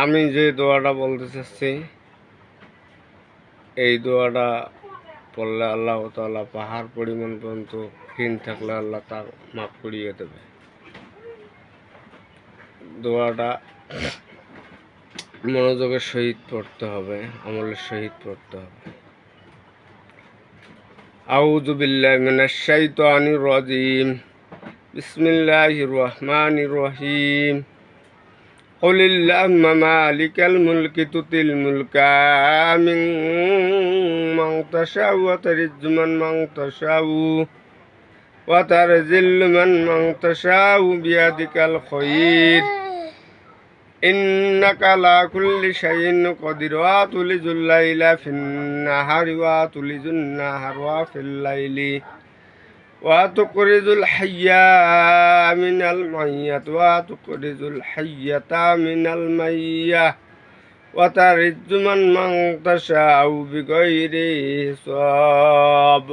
আমি যে দোয়াটা বলতে চাচ্ছি, এই দোয়াটা পড়লে আল্লাহ তাআলা পাহাড় পরিমাণ পর্যন্ত ঋণ থাকলে আল্লাহ তা মাফ করিয়ে দেবে। দোয়াটা মনোযোগের সহিত পড়তে হবে, আমলের সহিত পড়তে হবে। আউযু বিল্লাহি মিনাশ শাইতানির রাজিম। বিসমিল্লাহির রহমানির রহিম। قل اللهم مالك الملك تؤتي الملك ممن تشاء وتعز من تشاء وتذل من تشاء بيدك الخير إنك على كل شيء قدير وتولج الليل في النهار وتولج النهار في الليل وتخرج الحي من الميت وتخرج الحية من الميت وترز من تشاء بغير حساب.